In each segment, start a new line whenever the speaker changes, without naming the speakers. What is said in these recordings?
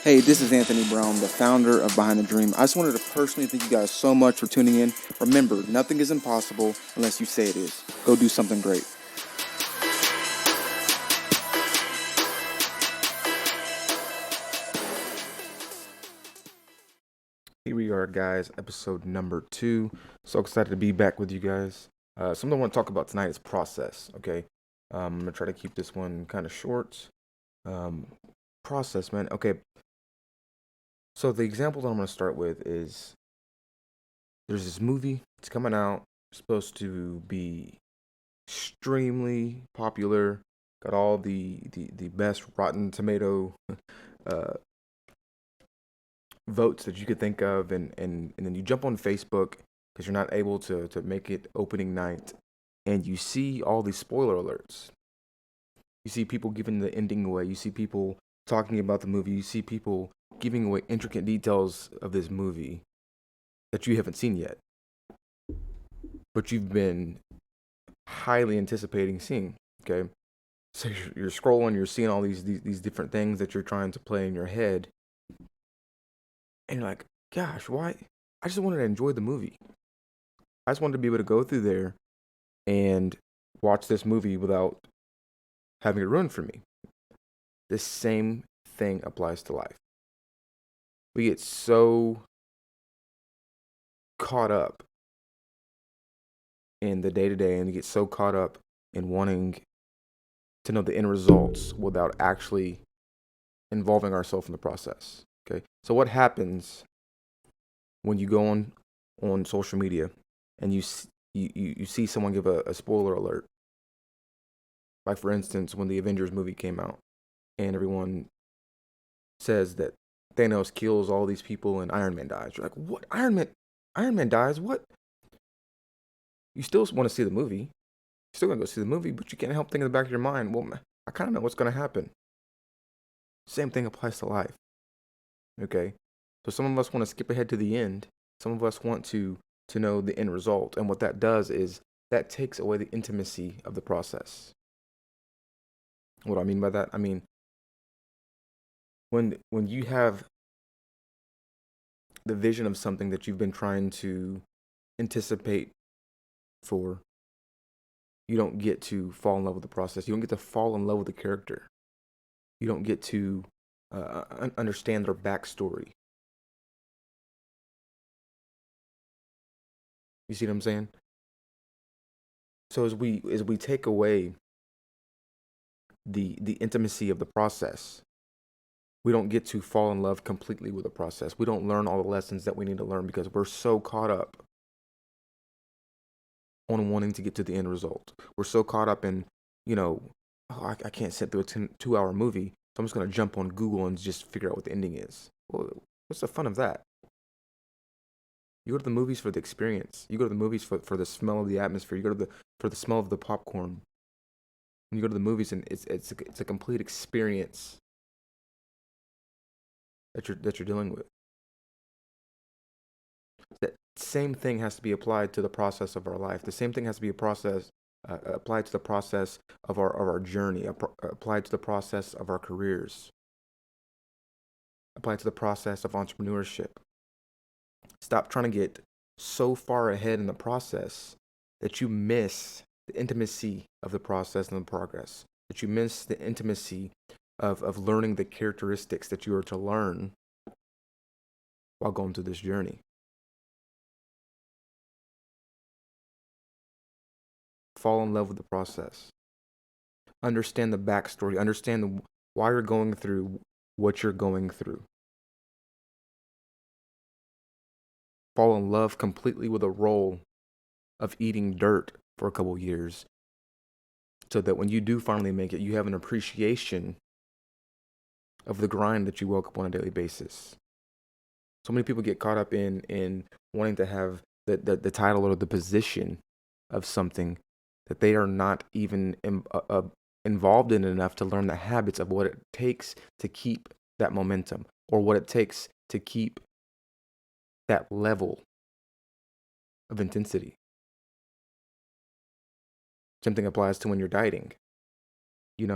Hey, this is Anthony Brown, the founder of Behind the Dream. I just wanted to personally thank you guys so much for tuning in. Remember, nothing is impossible unless you say it is. Go do something great. Here we are, guys, episode number 2. So excited to be back with you guys. Something I want to talk about tonight is process, okay? I'm going to try to keep this one kind of short. Process, man. Okay, so the example that I'm going to start with is there's this movie. It's coming out. It's supposed to be extremely popular. Got all the best Rotten Tomato uh, votes that you could think of, and then you jump on Facebook because you're not able to make it opening night, and you see all these spoiler alerts. You see people giving the ending away. You see people talking about the movie. You see people giving away intricate details of this movie that you haven't seen yet, but you've been highly anticipating seeing. Okay, so you're scrolling, you're seeing all these different things that you're trying to play in your head, and you're like, gosh, why? I just wanted to enjoy the movie. I just wanted to be able to go through there and watch this movie without having it ruined for me. The same thing applies to life. We get so caught up in the day to day, and we get so caught up in wanting to know the end results without actually involving ourselves in the process. Okay, so what happens when you go on social media and you see someone give a spoiler alert? Like, for instance, when the Avengers movie came out and everyone says that Thanos kills all these people and Iron Man dies. You're like, what? Iron Man dies? What? You still want to see the movie. You're still going to go see the movie, but you can't help thinking in the back of your mind, well, I kind of know what's going to happen. Same thing applies to life. Okay? So some of us want to skip ahead to the end. Some of us want to know the end result. And what that does is that takes away the intimacy of the process. What do I mean by that? I mean, when you have the vision of something that you've been trying to anticipate for, you don't get to fall in love with the process. You don't get to fall in love with the character. You don't get to understand their backstory. You see what I'm saying? So as we take away the intimacy of the process, we don't get to fall in love completely with the process. We don't learn all the lessons that we need to learn because we're so caught up on wanting to get to the end result. We're so caught up in, oh, I can't sit through a 2-hour movie, so I'm just going to jump on Google and just figure out what the ending is. Well, what's the fun of that? You go to the movies for the experience. You go to the movies for the smell of the atmosphere. You go to for the smell of the popcorn. When you go to the movies, and it's a complete experience that you're dealing with. That same thing has to be applied to the process of our life. The same thing has to be applied to the process of our journey, applied to the process of our careers, applied to the process of entrepreneurship. Stop trying to get so far ahead in the process that you miss the intimacy of the process and the progress, that you miss the intimacy of learning the characteristics that you are to learn while going through this journey. Fall in love with the process. Understand the backstory. Understand why you're going through what you're going through. Fall in love completely with the role of eating dirt for a couple years, so that when you do finally make it, you have an appreciation of the grind that you woke up on a daily basis. So many people get caught up in wanting to have the title or the position of something that they are not even involved in enough to learn the habits of what it takes to keep that momentum, or what it takes to keep that level of intensity. Same thing applies to when you're dieting. You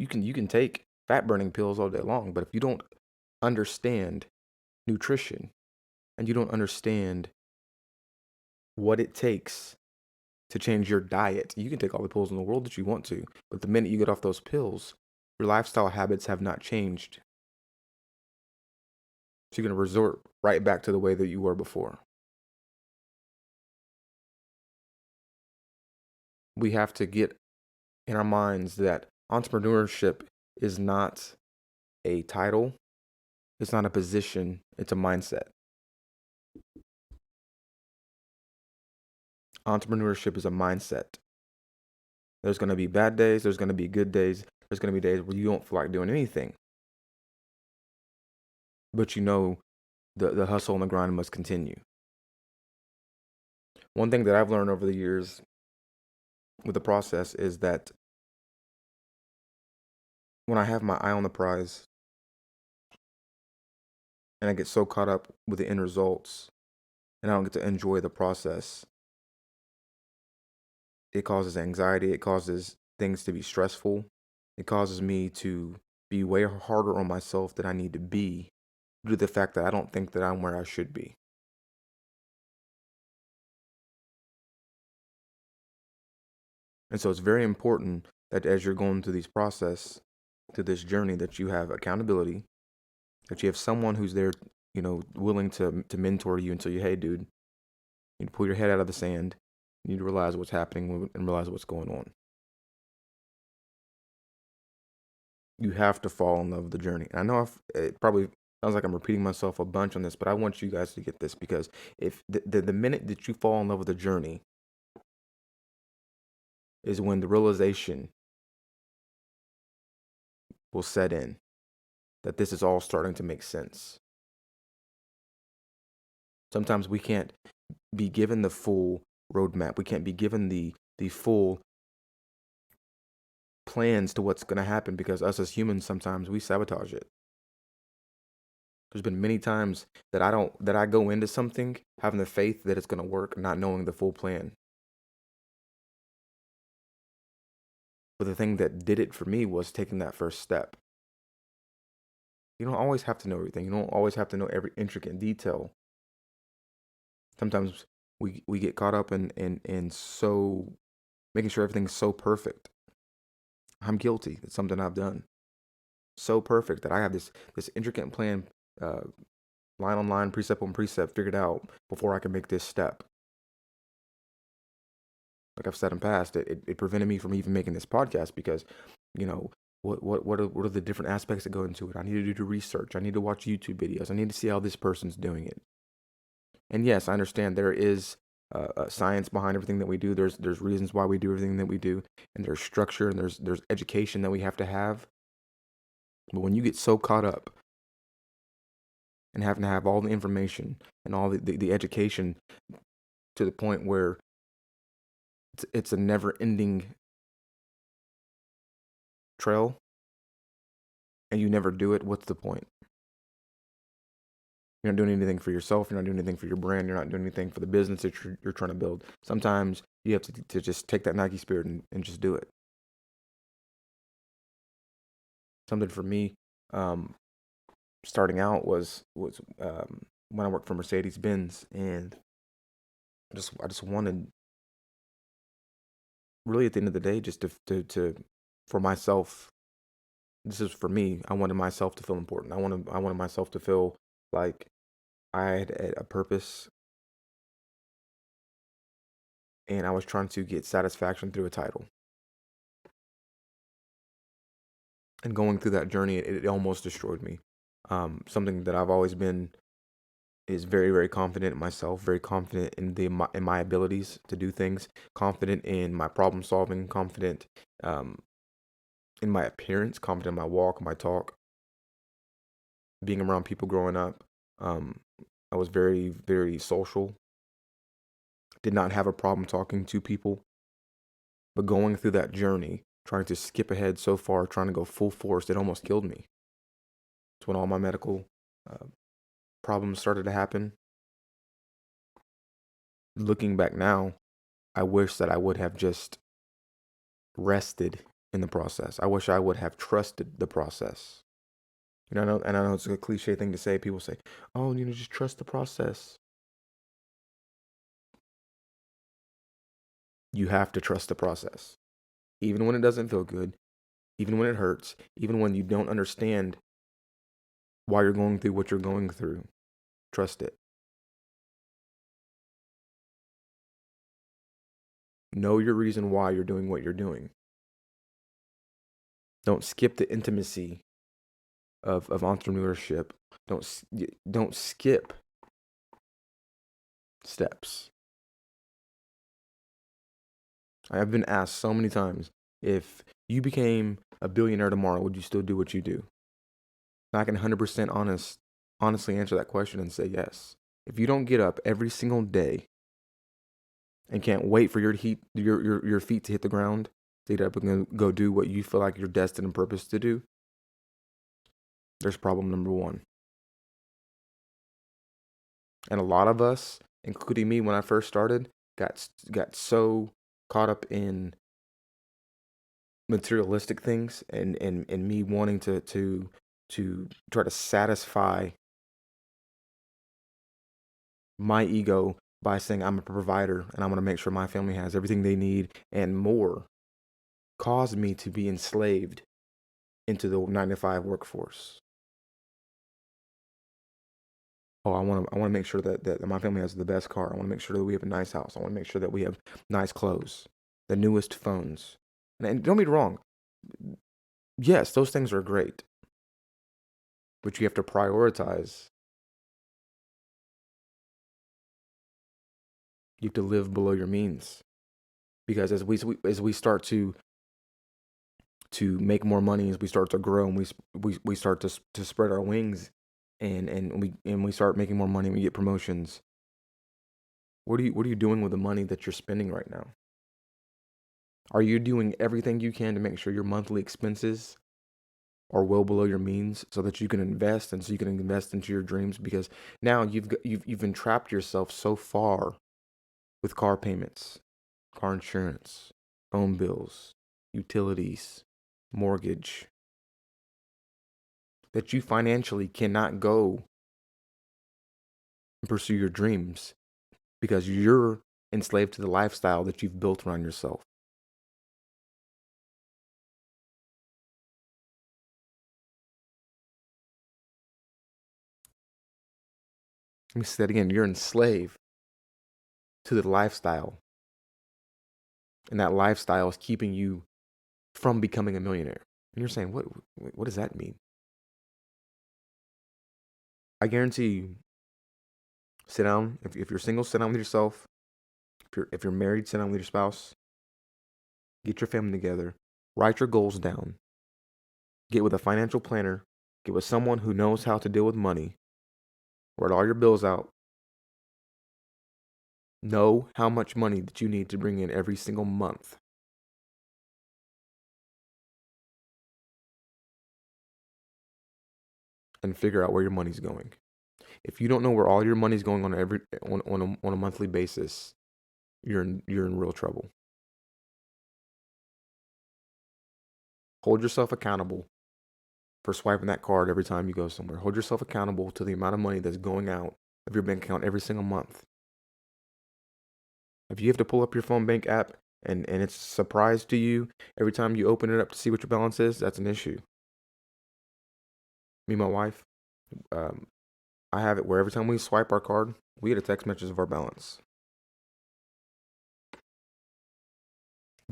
can take fat burning pills all day long, but if you don't understand nutrition and you don't understand what it takes to change your diet, you can take all the pills in the world that you want to, but the minute you get off those pills, your lifestyle habits have not changed. So you're going to resort right back to the way that you were before. We have to get in our minds that entrepreneurship is not a title, it's not a position, it's a mindset. Entrepreneurship is a mindset. There's going to be bad days, there's going to be good days, there's going to be days where you don't feel like doing anything. But you know the hustle and the grind must continue. One thing that I've learned over the years with the process is that when I have my eye on the prize and I get so caught up with the end results and I don't get to enjoy the process, it causes anxiety, it causes things to be stressful, it causes me to be way harder on myself than I need to be due to the fact that I don't think that I'm where I should be. And so it's very important that as you're going through this journey, that you have accountability, that you have someone who's there, willing to mentor you and tell you, hey, dude, you need to pull your head out of the sand. You need to realize what's happening and realize what's going on. You have to fall in love with the journey. And I know it probably sounds like I'm repeating myself a bunch on this, but I want you guys to get this, because if the minute that you fall in love with the journey is when the realization will set in that this is all starting to make sense. Sometimes we can't be given the full roadmap. We can't be given the full plans to what's going to happen, because us as humans, sometimes we sabotage it. There's been many times that I go into something having the faith that it's going to work, not knowing the full plan. But the thing that did it for me was taking that first step. You don't always have to know everything. You don't always have to know every intricate detail. Sometimes we get caught up in so making sure everything's so perfect. I'm guilty. It's something I've done. So perfect that I have this intricate plan, line on line, precept on precept, figured out before I can make this step. Like I've said in past, it prevented me from even making this podcast, because, what are the different aspects that go into it? I need to do the research. I need to watch YouTube videos. I need to see how this person's doing it. And yes, I understand there is science behind everything that we do. There's reasons why we do everything that we do, and there's structure, and there's education that we have to have. But when you get so caught up and having to have all the information and all the education to the point where it's a never-ending trail and you never do it, what's the point? You're not doing anything for yourself. You're not doing anything for your brand. You're not doing anything for the business that you're trying to build. Sometimes you have to just take that Nike spirit and just do it. Something for me, starting out was when I worked for Mercedes-Benz, and I just wanted, really at the end of the day, just to for myself. This is for me. I wanted myself to feel important. I wanted myself to feel like I had a purpose, and I was trying to get satisfaction through a title. And going through that journey, it almost destroyed me. Something that I've always been is very, very confident in myself, very confident in my abilities to do things, confident in my problem solving, confident in my appearance, confident in my walk, my talk. Being around people growing up, I was very, very social. Did not have a problem talking to people, but going through that journey, trying to skip ahead so far, trying to go full force, it almost killed me. It's when all my medical problems started to happen. Looking back now, I wish that I would have just rested in the process. I wish I would have trusted the process. And I know it's a cliche thing to say. People say, "Oh, just trust the process." You have to trust the process, even when it doesn't feel good, even when it hurts, even when you don't understand why you're going through what you're going through. Trust it. Know your reason why you're doing what you're doing. Don't skip the intimacy of entrepreneurship. Don't skip steps. I have been asked so many times, if you became a billionaire tomorrow, would you still do what you do? And I can 100% honestly answer that question and say yes. If you don't get up every single day and can't wait for your feet to hit the ground, to get up and go do what you feel like you're destined and purpose to do, there's problem number one. And a lot of us, including me when I first started, got so caught up in materialistic things and me wanting to try to satisfy my ego by saying I'm a provider and I'm going to make sure my family has everything they need and more, caused me to be enslaved into the 9 to 5 workforce. Oh, I want to make sure that my family has the best car. I want to make sure that we have a nice house. I want to make sure that we have nice clothes, the newest phones. And don't be wrong. Yes, those things are great, but you have to prioritize. You have to live below your means, because as we start to make more money, as we start to grow, and we start to spread our wings, and we start making more money, and we get promotions. What are you doing with the money that you're spending right now? Are you doing everything you can to make sure your monthly expenses are well below your means, so that you can invest, and so you can invest into your dreams? Because now you've entrapped yourself so far with car payments, car insurance, phone bills, utilities, mortgage, that you financially cannot go and pursue your dreams because you're enslaved to the lifestyle that you've built around yourself. Let me say that again. You're enslaved to the lifestyle, and that lifestyle is keeping you from becoming a millionaire. And you're saying, what does that mean? I guarantee you, sit down. If you're single, sit down with yourself. If you're married, sit down with your spouse. Get your family together. Write your goals down. Get with a financial planner. Get with someone who knows how to deal with money. Write all your bills out. Know how much money that you need to bring in every single month. And figure out where your money's going. If you don't know where all your money's going on a monthly basis, you're in real trouble. Hold yourself accountable for swiping that card every time you go somewhere. Hold yourself accountable to the amount of money that's going out of your bank account every single month. If you have to pull up your phone bank app and it's a surprise to you every time you open it up to see what your balance is, that's an issue. Me and my wife, um, I have it where every time we swipe our card, we get a text message of our balance.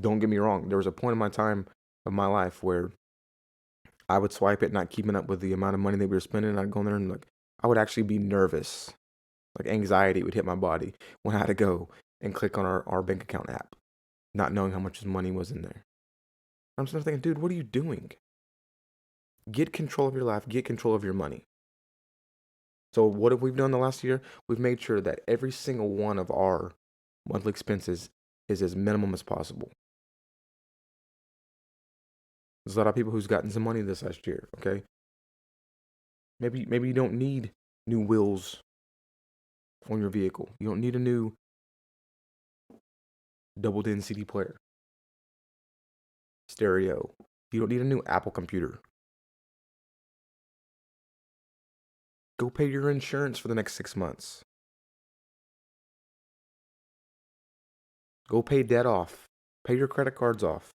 Don't get me wrong. There was a point in my time of my life where I would swipe it, not keeping up with the amount of money that we were spending. I'd go in there and I would actually be nervous. Like anxiety would hit my body when I had to go and click on our bank account app, not knowing how much money was in there. I'm just thinking, dude, what are you doing? Get control of your life, get control of your money. So what have we done the last year? We've made sure that every single one of our monthly expenses is as minimum as possible. There's a lot of people who's gotten some money this last year, okay? Maybe you don't need new wheels on your vehicle. You don't need a new double din CD player, stereo. You don't need a new Apple computer. Go pay your insurance for the next 6 months. Go pay debt off. Pay your credit cards off.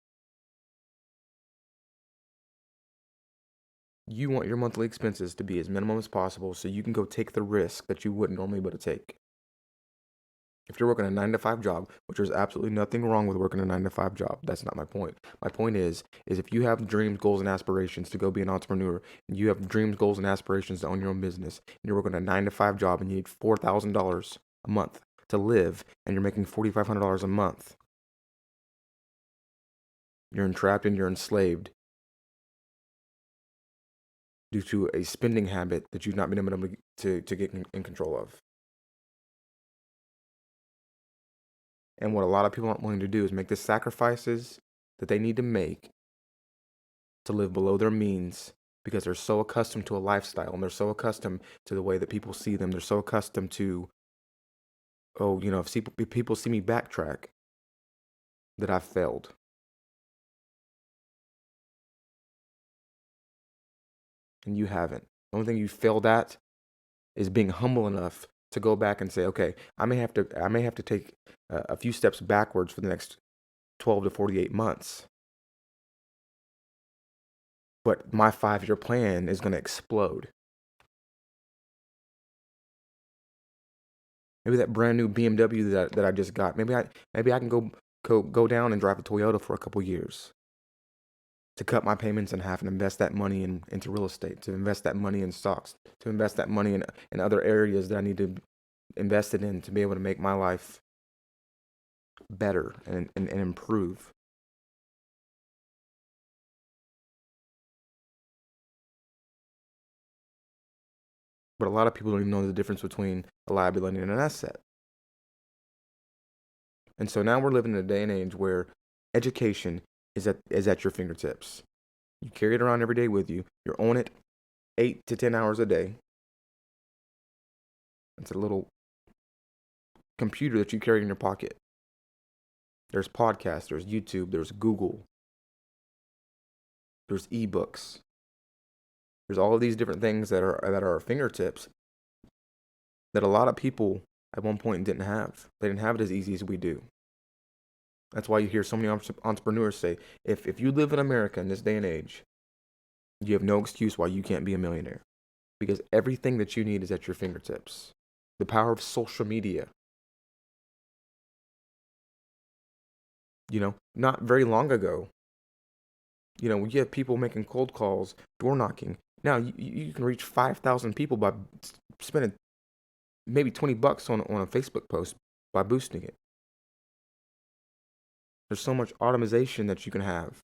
You want your monthly expenses to be as minimum as possible so you can go take the risk that you wouldn't normally be able to take. If you're working a 9 to 5 job, which there's absolutely nothing wrong with working a 9 to 5 job, that's not my point. My point is if you have dreams, goals, and aspirations to go be an entrepreneur, and you have dreams, goals, and aspirations to own your own business, and you're working a 9 to 5 job and you need $4,000 a month to live, and you're making $4,500 a month, you're entrapped and you're enslaved due to a spending habit that you've not been able to get in control of. And what a lot of people aren't willing to do is make the sacrifices that they need to make to live below their means, because they're so accustomed to a lifestyle and they're so accustomed to the way that people see them. They're so accustomed to, if people see me backtrack, that I've failed. And you haven't. The only thing you failed at is being humble enough to go back and say, okay, I may have to take a few steps backwards for the next 12 to 48 months. But my 5-year plan is going to explode. Maybe that brand new BMW that I just got, maybe I can go down and drive a Toyota for a couple years to cut my payments in half and invest that money into real estate, to invest that money in stocks, to invest that money in other areas that I need to invest it in to be able to make my life better and improve. But a lot of people don't even know the difference between a liability and an asset. And so now we're living in a day and age where education is at your fingertips. You carry it around every day with you. You're on it 8 to 10 hours a day. It's a little computer that you carry in your pocket. There's podcasts, there's YouTube, there's Google, there's ebooks. There's all of these different things that are at our fingertips that a lot of people at one point didn't have. They didn't have it as easy as we do. That's why you hear so many entrepreneurs say, if you live in America in this day and age, you have no excuse why you can't be a millionaire, because everything that you need is at your fingertips. The power of social media. Not very long ago, when you have people making cold calls, door knocking, now you can reach 5,000 people by spending maybe $20 on a Facebook post by boosting it. There's so much automation that you can have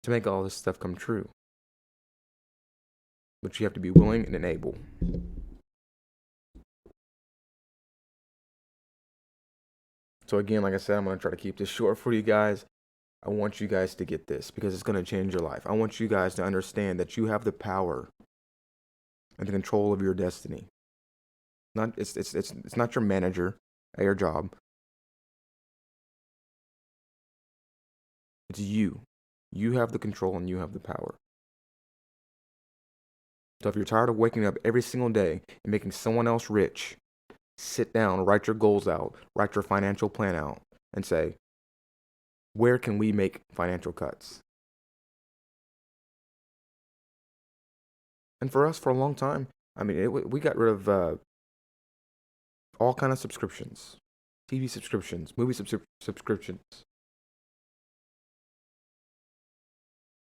to make all this stuff come true. But you have to be willing and able. So again, like I said, I'm going to try to keep this short for you guys. I want you guys to get this because it's going to change your life. I want you guys to understand that you have the power and the control of your destiny. It's not your manager at your job. It's you. You have the control and you have the power. So if you're tired of waking up every single day and making someone else rich, sit down, write your goals out, write your financial plan out, and say, where can we make financial cuts? And for us, for a long time, we got rid of all kind of subscriptions, TV subscriptions, movie subscriptions,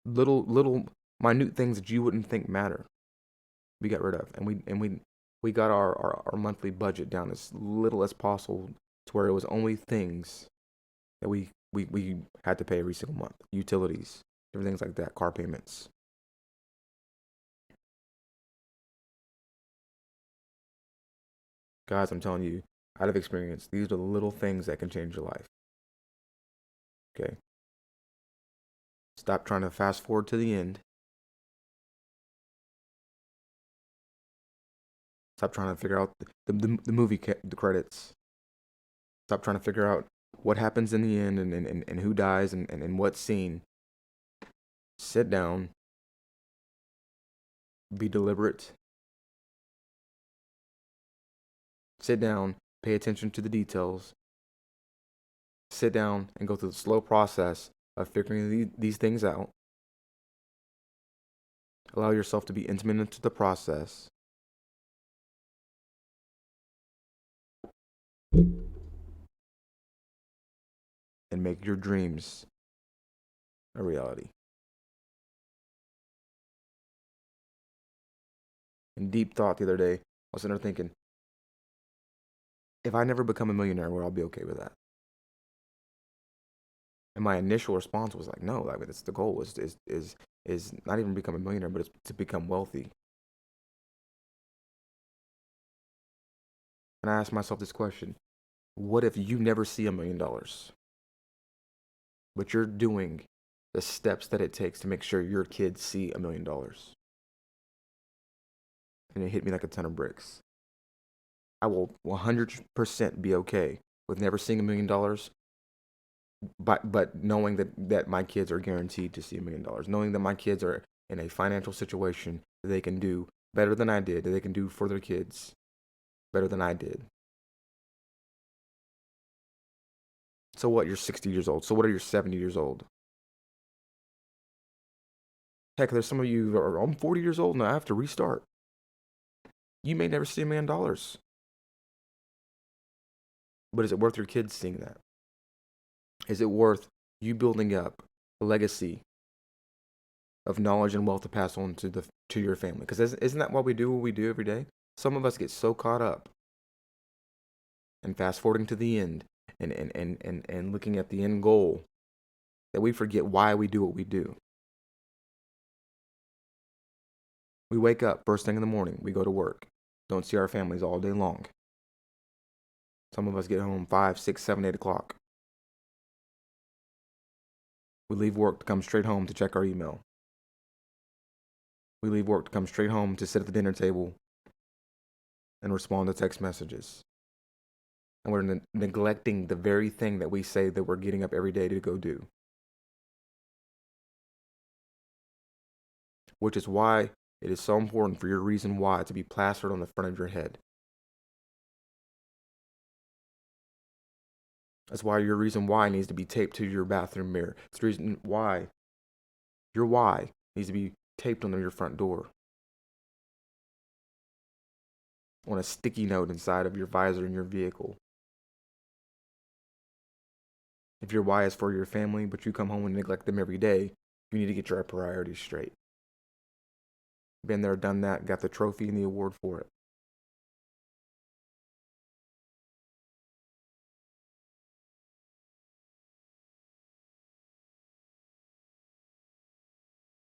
little minute things that you wouldn't think matter. We got rid of, and we got our monthly budget down as little as possible to where it was only things that we had to pay every single month. Utilities, different things like that, car payments. Guys, I'm telling you, out of experience, these are the little things that can change your life. Okay? Stop trying to fast forward to the end. Stop trying to figure out the movie the credits. Stop trying to figure out what happens in the end and who dies and what scene. Sit down. Be deliberate. Sit down, pay attention to the details. Sit down and go through the slow process of figuring these things out. Allow yourself to be intimate into the process. And make your dreams a reality. In deep thought the other day, I was sitting there thinking, if I never become a millionaire, would I be okay with that? And my initial response was like, no, I mean, that's the goal is not even become a millionaire, but it's to become wealthy. And I asked myself this question: what if you never see $1 million, but you're doing the steps that it takes to make sure your kids see $1 million? And it hit me like a ton of bricks. I will 100% be okay with never seeing $1 million, but knowing that my kids are guaranteed to see $1 million, knowing that my kids are in a financial situation that they can do better than I did, that they can do for their kids better than I did. So what? You're 60 years old. So what are you 70 years old? Heck, there's some of you are, I'm 40 years old and I have to restart. You may never see $1 million. But is it worth your kids seeing that? Is it worth you building up a legacy of knowledge and wealth to pass on to your family? Because isn't that what we do every day? Some of us get so caught up and fast forwarding to the end and looking at the end goal that we forget why we do what we do. We wake up first thing in the morning, we go to work, don't see our families all day long. Some of us get home 5, 6, 7, 8 o'clock. We leave work to come straight home to check our email. We leave work to come straight home to sit at the dinner table and respond to text messages. And we're neglecting the very thing that we say that we're getting up every day to go do. Which is why it is so important for your reason why to be plastered on the front of your head. That's why your reason why needs to be taped to your bathroom mirror. It's the reason why your why needs to be taped on your front door. On a sticky note inside of your visor in your vehicle. If your why is for your family, but you come home and neglect them every day, you need to get your priorities straight. Been there, done that, got the trophy and the award for it.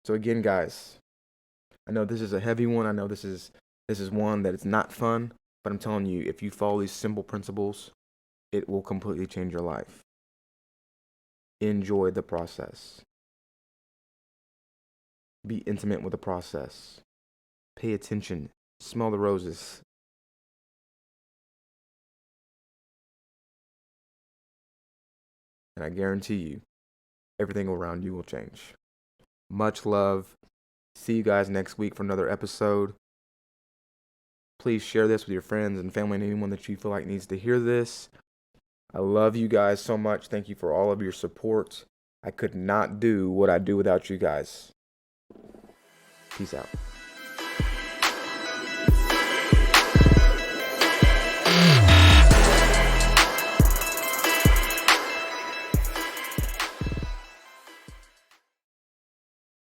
So again, guys, I know this is a heavy one. I know this is one that it's not fun, but I'm telling you, if you follow these simple principles, it will completely change your life. Enjoy the process. Be intimate with the process. Pay attention. Smell the roses. And I guarantee you, everything around you will change. Much love. See you guys next week for another episode. Please share this with your friends and family and anyone that you feel like needs to hear this. I love you guys so much. Thank you for all of your support. I could not do what I do without you guys. Peace out.